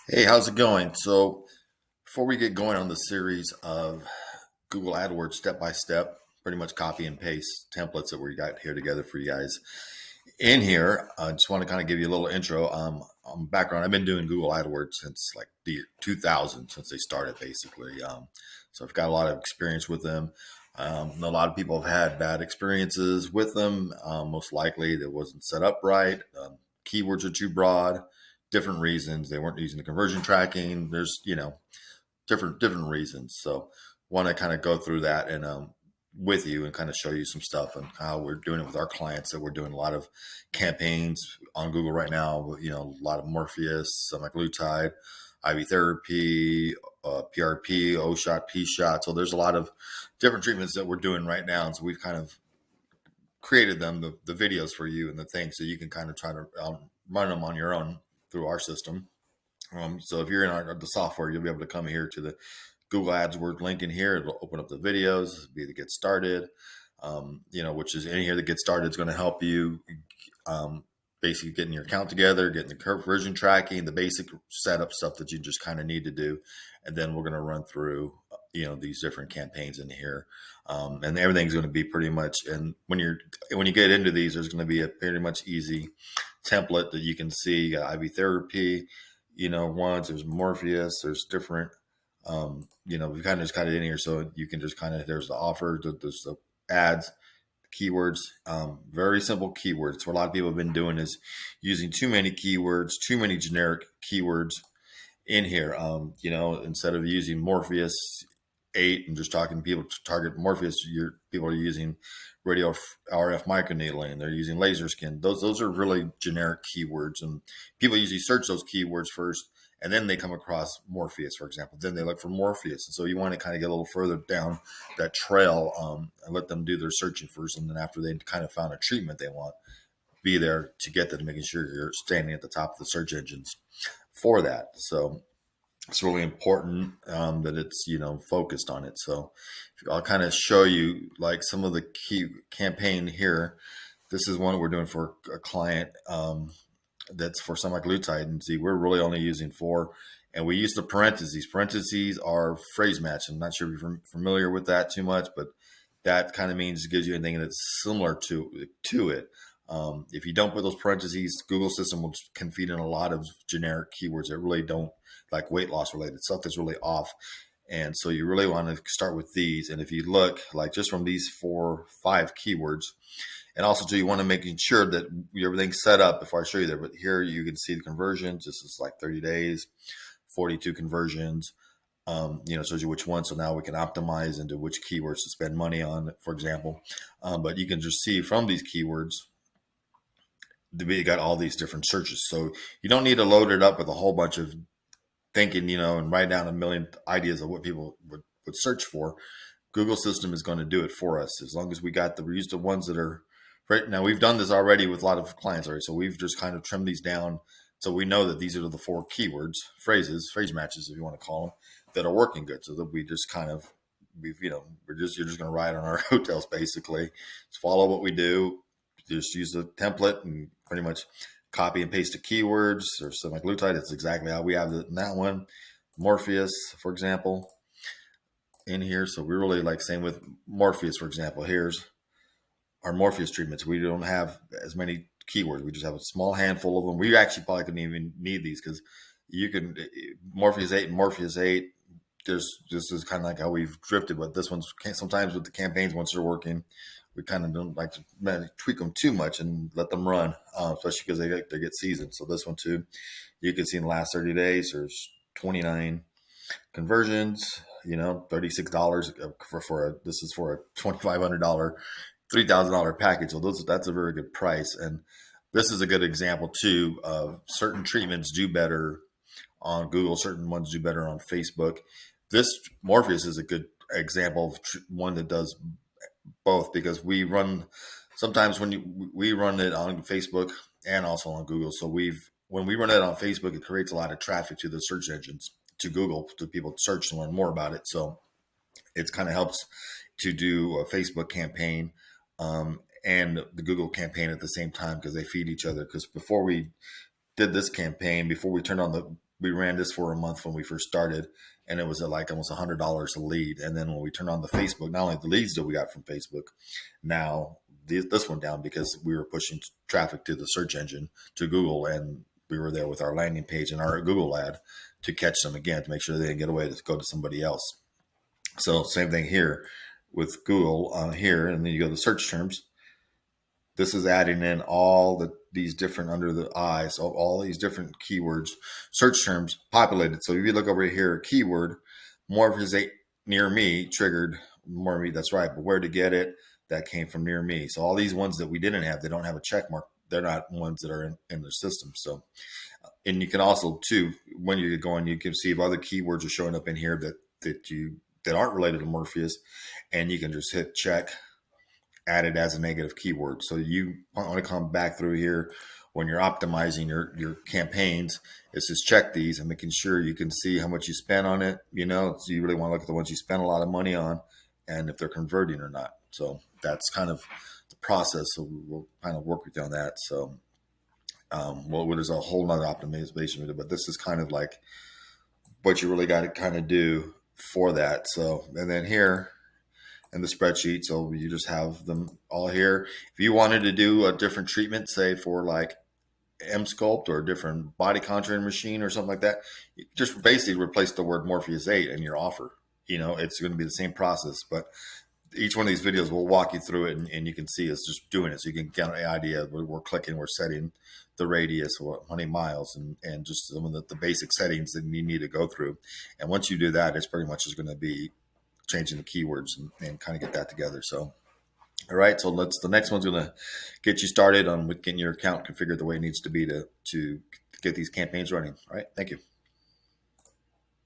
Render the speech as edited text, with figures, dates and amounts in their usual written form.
Hey, how's it going? So, before we get going on the series of Google AdWords step by step, pretty much copy and paste templates that we got here together for you guys in here, I just want to kind of give you a little intro on background. I've been doing Google AdWords since like the year 2000, since they started basically. So, I've got a lot of experience with them. A lot of people have had bad experiences with them. Most likely, that wasn't set up right. Keywords are too broad, different reasons. They weren't using the conversion tracking. There's, different reasons. So want to kind of go through that and with you and kind of show you some stuff and how we're doing it with our clients. That we're doing a lot of campaigns on Google right now. A lot of Morpheus, semaglutide, IV therapy, PRP, O shot, P shot. So there's a lot of different treatments that we're doing right now. And so we've kind of created them, the videos for you and the things, so you can kind of try to run them on your own through our system. So if you're in the software, you'll be able to come here to the Google AdWords link in here. It'll open up the videos, be to get started. Which is in here. The get started is going to help you basically getting your account together, getting the conversion tracking, the basic setup stuff that you just kind of need to do, and then we're going to run through these different campaigns in here, and everything's going to be pretty much. And when you get into these, there's going to be a pretty much easy template that you can see. You got IV therapy, ones. There's Morpheus. There's different. We kind of just got it in here, so you can just kind of. There's the offer. There's the ads, keywords, very simple keywords. What a lot of people have been doing is using too many keywords, too many generic keywords in here. Instead of using Morpheus 8 and just talking to people to target Morpheus, people are using radio RF microneedling. They're using laser skin. Those are really generic keywords, and people usually search those keywords first, and then they come across Morpheus, for example. Then they look for Morpheus, and so you want to kind of get a little further down that trail, and let them do their searching first, and then after they kind of found a treatment they want, be there to get them, making sure you're standing at the top of the search engines for that. So it's really important that it's focused on it. So I'll kind of show you like some of the key campaign here. This is one we're doing for a client that's for semaglutide, and see, we're really only using 4, and we use the parentheses. Parentheses are phrase match. I'm not sure if you're familiar with that too much, but that kind of means it gives you anything that's similar to it. If you don't put those parentheses, Google system can feed in a lot of generic keywords that really don't, like weight loss related stuff that's really off. And so you really want to start with these. And if you look like just from these 4, 5 keywords, and also too, you want to make sure that everything's set up before I show you there. But here you can see the conversions. This is like 30 days, 42 conversions. Shows you which one. So now we can optimize into which keywords to spend money on, for example. But you can just see from these keywords, you got all these different searches. So you don't need to load it up with a whole bunch of thinking, and write down a million ideas of what people would search for. Google system is going to do it for us as long as we use the ones that are right now. We've done this already with a lot of clients already, so we've just kind of trimmed these down so we know that these are the 4 keywords, phrase matches, if you want to call them, that are working good. So that we just kind of you're just going to ride on our hotels basically. Just follow what we do. Just use the template and pretty much copy and paste the keywords or semaglutide. It's exactly how we have it in that one. Morpheus, for example, in here. So we really like, same with Morpheus, for example. Here's our Morpheus treatments. We don't have as many keywords. We just have a small handful of them. We actually probably couldn't even need these because you can Morpheus 8 and Morpheus 8. This is kind of like how we've drifted, but this one's sometimes with the campaigns, once they're working, we kind of don't like to tweak them too much and let them run, especially because they get seasoned. So this one too, you can see in the last 30 days, there's 29 conversions. $36 this is for a $2,500, $3,000 package. So that's a very good price. And this is a good example too of certain treatments do better on Google, certain ones do better on Facebook. This Morpheus is a good example of one that does both, because we run sometimes we run it on Facebook and also on Google. So when we run it on Facebook, it creates a lot of traffic to the search engines, to Google, to people to search and learn more about it. So it kind of helps to do a Facebook campaign and the Google campaign at the same time, because they feed each other. Because before we did this campaign before we turned on we ran this for a month when we first started, and it was at like almost $100 a lead. And then when we turned on the Facebook, not only the leads that we got from Facebook, now this went down because we were pushing traffic to the search engine, to Google, and we were there with our landing page and our Google ad to catch them again, to make sure they didn't get away to go to somebody else. So same thing here with Google here, and then you go to search terms. This is adding in all these different under the eye, so all these different keywords, search terms populated. So if you look over here, keyword morphosate near me triggered more me. That's right, but where to get it? That came from near me. So all these ones that we didn't have, they don't have a check mark. They're not ones that are in their system. So, and you can also too, when you're going, you can see if other keywords are showing up in here that aren't related to Morpheus, and you can just hit check, add it as a negative keyword. So you want to come back through here when you're optimizing your campaigns. It's just check these and making sure you can see how much you spent on it. So you really want to look at the ones you spent a lot of money on and if they're converting or not. So that's kind of the process. So we'll kind of work with you on that. So, there's a whole nother optimization with it, but this is kind of like what you really got to kind of do for that. So, and then here, in the spreadsheet. So you just have them all here. If you wanted to do a different treatment, say for like M Sculpt or a different body contouring machine or something like that, you just basically replace the word Morpheus 8 in your offer. It's going to be the same process, but each one of these videos will walk you through it, and you can see us just doing it. So you can get an idea. We're clicking, we're setting the radius, or 20 miles, and just some of the basic settings that you need to go through. And once you do that, it's pretty much just going to be changing the keywords and kind of get that together. So, all right. So the next one's going to get you started on with getting your account configured the way it needs to be to get these campaigns running. All right. Thank you.